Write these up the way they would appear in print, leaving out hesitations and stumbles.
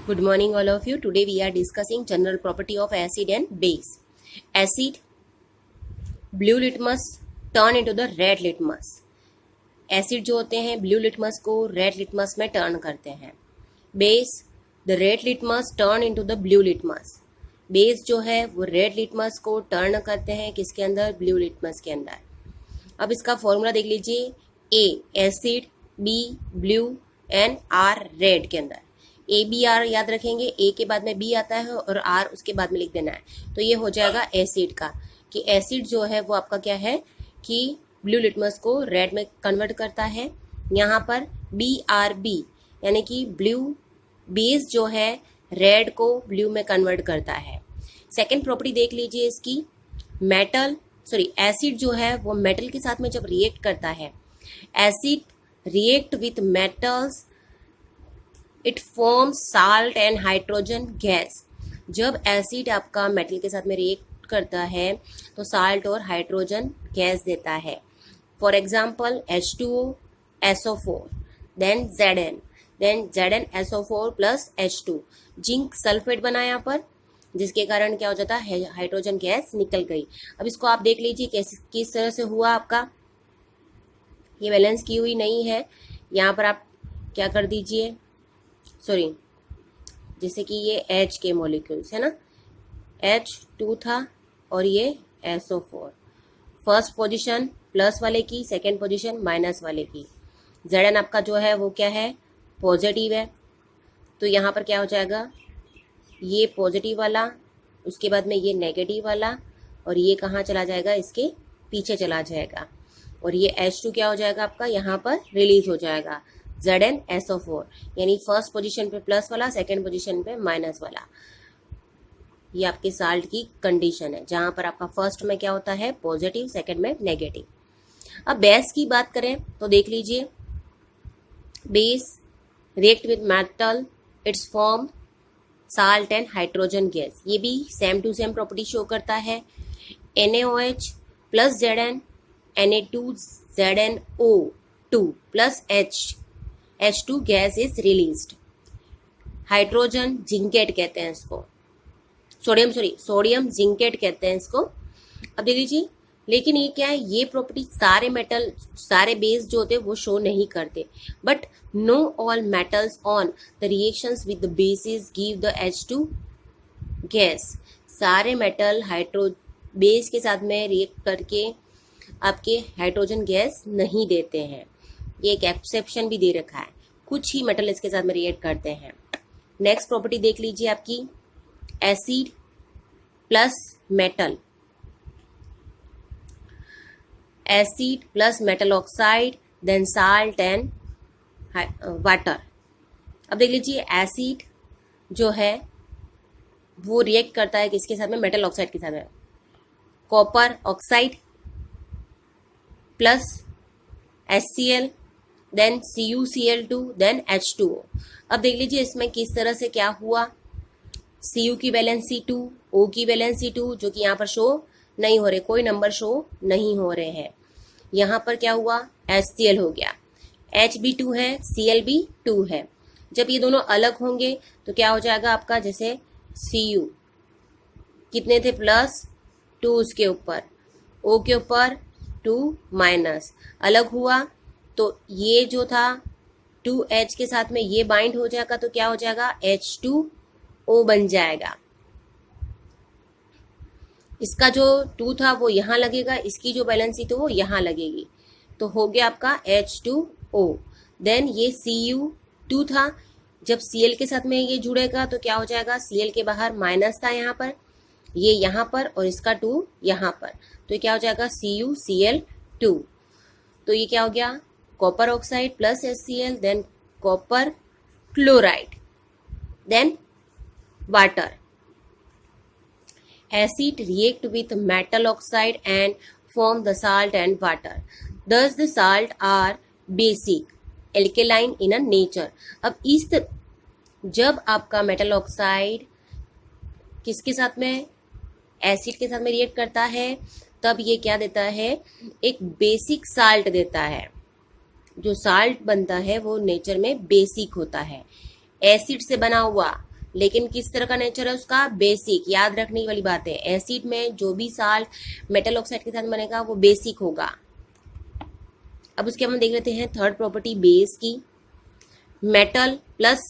Good morning all of you. Today we are discussing general property of acid and base. Acid, blue litmus turn into the red litmus. Acid जो होते हैं blue litmus को red litmus में turn करते हैं. Base, the red litmus turn into the blue litmus. Base जो है वो रेड लिटमस को टर्न करते हैं किसके अंदर? ब्लू लिटमस के अंदर. अब इसका फॉर्मूला देख लीजिए. A acid, B blue and R red के अंदर. ए बी आर याद रखेंगे, ए के बाद में बी आता है और आर उसके बाद में लिख देना है. तो ये हो जाएगा एसिड का, कि एसिड जो है वो आपका क्या है कि ब्लू लिटमस को रेड में कन्वर्ट करता है. यहाँ पर बी आर बी यानी कि ब्लू बेस जो है रेड को ब्लू में कन्वर्ट करता है. सेकेंड प्रॉपर्टी देख लीजिए इसकी. एसिड जो है वो मेटल के साथ में जब रिएक्ट करता है, acid react with metals, it form salt and hydrogen gas. जब एसिड आपका मेटल के साथ में रिएक्ट करता है तो साल्ट और हाइड्रोजन गैस देता है. For example H2O SO4, then ZnSO4 plus H2, zinc sulphate बना यहाँ पर, जिसके कारण क्या हो जाता है, हाइड्रोजन गैस निकल गई. अब इसको आप देख लीजिए किस तरह से हुआ आपका. ये बैलेंस की हुई नहीं है. यहाँ पर आप क्या कर दीजिए, जैसे कि ये H के मॉलिक्यूल्स है ना, H2 था और ये SO4. फर्स्ट पोजीशन प्लस वाले की, सेकेंड पोजीशन माइनस वाले की. Zn आपका जो है वो क्या है, पॉजिटिव है. तो यहाँ पर क्या हो जाएगा, ये पॉजिटिव वाला, उसके बाद में ये नेगेटिव वाला, और ये कहाँ चला जाएगा, इसके पीछे चला जाएगा. और ये H2 क्या हो जाएगा आपका, यहाँ पर रिलीज हो जाएगा. ZnSO4 यानी फर्स्ट पोजीशन पे प्लस वाला, सेकेंड पोजीशन पे माइनस वाला. ये आपके साल्ट की कंडीशन है, जहां पर आपका फर्स्ट में क्या होता है, पॉजिटिव, सेकेंड में नेगेटिव. अब बेस की बात करें तो देख लीजिए. Base react with metal, it's form salt and hydrogen gas. ये भी same to same property show करता है. NaOH plus Zn, Na2ZnO2 plus H2 gas is released. Hydrogen zincate कहते हैं इसको, सोडियम जिंकेट कहते हैं इसको. अब देख लीजिए, लेकिन ये क्या है, ये प्रॉपर्टी सारे मेटल, सारे बेस जो होते हैं वो शो नहीं करते. But know all metals on the reactions with the basis give the H2 gas. सारे मेटल बेस के साथ में रिएक्ट करके आपके हाइड्रोजन गैस नहीं देते हैं. ये एक एक्सेप्शन भी दे रखा है, कुछ ही मेटल इसके साथ में रिएक्ट करते हैं. नेक्स्ट प्रॉपर्टी देख लीजिए आपकी. Acid plus metal, acid plus metal oxide, then salt and water. अब देख लीजिए, एसिड जो है वो रिएक्ट करता है किसके साथ में, मेटल ऑक्साइड के साथ में. Copper oxide plus HCl, then CuCl2, then H2O. अब देख लीजिए इसमें किस तरह से क्या हुआ. Cu की वैलेंसी 2, O की वैलेंसी 2, जो कि यहाँ पर शो नहीं हो रहे, कोई नंबर शो नहीं हो रहे हैं. यहाँ पर क्या हुआ, HCl हो गया, H भी 2 है, Cl भी 2 है. जब ये दोनों अलग होंगे तो क्या हो जाएगा आपका, जैसे Cu कितने थे, प्लस 2 उसके ऊपर, O के ऊपर 2 माइनस, अलग हुआ तो ये जो था 2H के साथ में ये बाइंड हो जाएगा, तो क्या हो जाएगा, H2O बन जाएगा. इसका जो 2 था वो यहाँ लगेगा, इसकी जो बैलेंसी तो वो यहाँ लगेगी, तो हो गया आपका H2O. देन ये Cu2 था, जब Cl के साथ में ये जुड़ेगा तो क्या हो जाएगा, Cl के बाहर माइनस था यहाँ पर, ये यहाँ पर, और इसका 2 यहाँ पर, तो ये क्या हो जाएगा, CuCl2. तो ये क्या हो गया, copper oxide plus HCl, then copper chloride, then water. Acid react with metal oxide and form the salt and water. Thus the salt are basic, alkaline in a nature. अब जब आपका मेटल ऑक्साइड किसके साथ में, acid के साथ में react करता है, तब ये क्या देता है, एक बेसिक साल्ट देता है. जो साल्ट बनता है वो नेचर में बेसिक होता है. एसिड से बना हुआ लेकिन किस तरह का नेचर है उसका, बेसिक। याद रखने वाली बात है, एसिड में जो भी साल्ट मेटल ऑक्साइड के साथ बनेगा वो बेसिक होगा। अब उसके हम देख लेते हैं थर्ड प्रॉपर्टी बेस की। Metal plus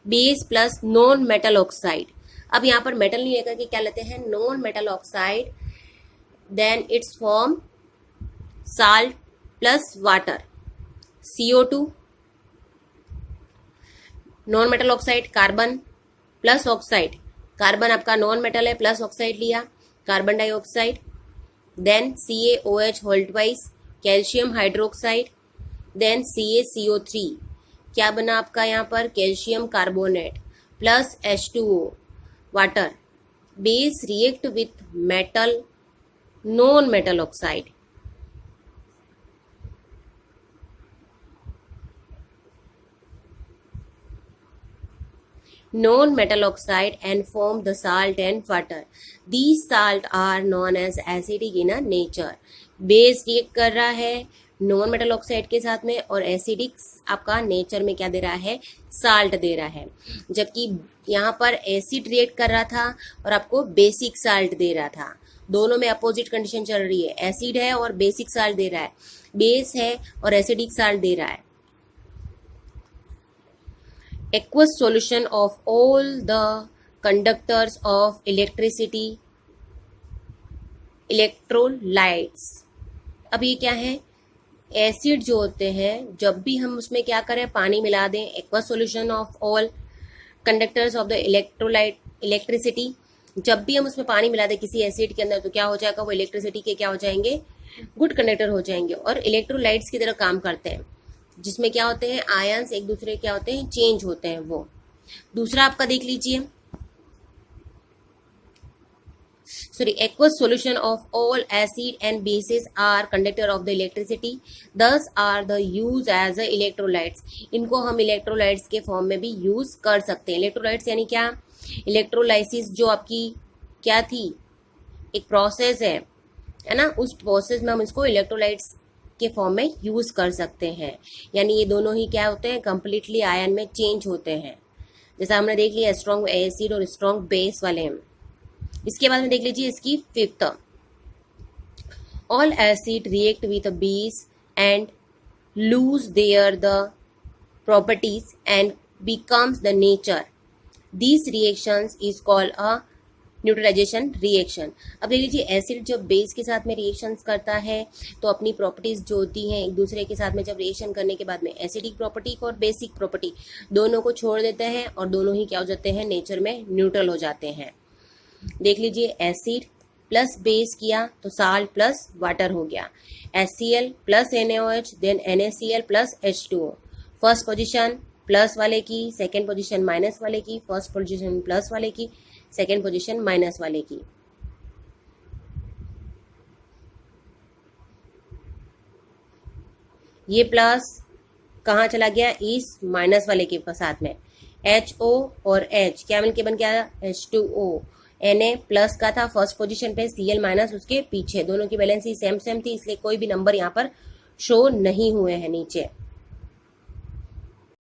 base plus non metal oxide. अब यहाँ पर मेटल नहीं लेकर के क्या लेते हैं, non metal oxide, then it's form salt plus water, CO2। Non metal oxide carbon plus oxide, carbon आपका नॉन मेटल है, प्लस ऑक्साइड लिया carbon dioxide, then CaOH whole twice calcium hydroxide, then CaCO3 क्या बना आपका यहाँ पर, calcium carbonate plus H2O water. Base react with metal non metal oxide, non-metal oxide and form the salt and water. These salt are known as acidic in a nature. Base react कर रहा है non metal oxide के साथ में और acidic आपका nature में क्या दे रहा है, साल्ट दे रहा है। जबकि यहाँ पर एसिड रिएक्ट कर रहा था और आपको बेसिक साल्ट दे रहा था। दोनों में अपोजिट कंडीशन चल रही है, एसिड है और बेसिक साल्ट दे रहा है, बेस है और एसिडिक साल्ट दे रहा है। Aqueous solution of all the conductors of electricity, electrolytes। अब ये क्या है, एसिड जो होते हैं जब भी हम उसमें क्या करें, पानी मिला दें, aqueous solution of all conductors of the electrolyte electricity, जब भी हम उसमें पानी मिला दें किसी एसिड के अंदर तो क्या हो जाएगा, वो इलेक्ट्रिसिटी के क्या हो जाएंगे, गुड कंडक्टर हो जाएंगे और इलेक्ट्रोलाइट्स की तरह काम करते हैं, जिसमें क्या होते हैं, आयंस एक दूसरे क्या होते हैं, चेंज होते हैं वो। दूसरा आपका देख लीजिए, aqueous solution of all acid and bases are conductor of the electricity, thus are the use as a electrolytes। इनको हम इलेक्ट्रोलाइट्स के फॉर्म में भी यूज कर सकते हैं। इलेक्ट्रोलाइट्स यानी क्या, इलेक्ट्रोलाइसिस जो आपकी क्या थी, एक प्रोसेस है ना, उस प्रोसेस में हम इसको इलेक्ट्रोलाइट्स के फॉर्म में यूज कर सकते हैं। यानी ये दोनों ही क्या होते हैं, कंप्लीटली आयन में चेंज होते हैं। जैसा हमने देख लिया स्ट्रॉन्ग एसिड और स्ट्रॉन्ग बेस वाले। इसके बाद में देख लीजिए इसकी fifth, all acid react with base and lose their the properties and becomes the nature, this reactions is called a neutralisation reaction. अब देख लीजिए एसिड जब बेस के साथ में रिएक्शंस करता है तो अपनी प्रॉपर्टीज जो होती हैं एक दूसरे के साथ में जब रिएक्शन करने के बाद में एसिडिक प्रॉपर्टी और बेसिक प्रॉपर्टी दोनों को छोड़ देते हैं और दोनों ही क्या हो जाते हैं, नेचर में न्यूट्रल हो जाते हैं। देख लीजिए एसिड प्लस बेस किया तो साल्ट प्लस वाटर हो गया, HCl plus NaOH then NaCl plus H2O। First position plus वाले की, सेकेंड पोजिशन माइनस वाले की, फर्स्ट पोजिशन प्लस वाले की, सेकेंड पोजीशन माइनस वाले की। ये प्लस कहाँ चला गया, इस माइनस वाले के साथ में, HO और H क्या मिलके बन गया, H2O। Na प्लस का था फर्स्ट पोजीशन पे, Cl माइनस उसके पीछे, दोनों की वैलेंसी सेम सेम थी इसलिए कोई भी नंबर यहाँ पर शो नहीं हुए हैं नीचे।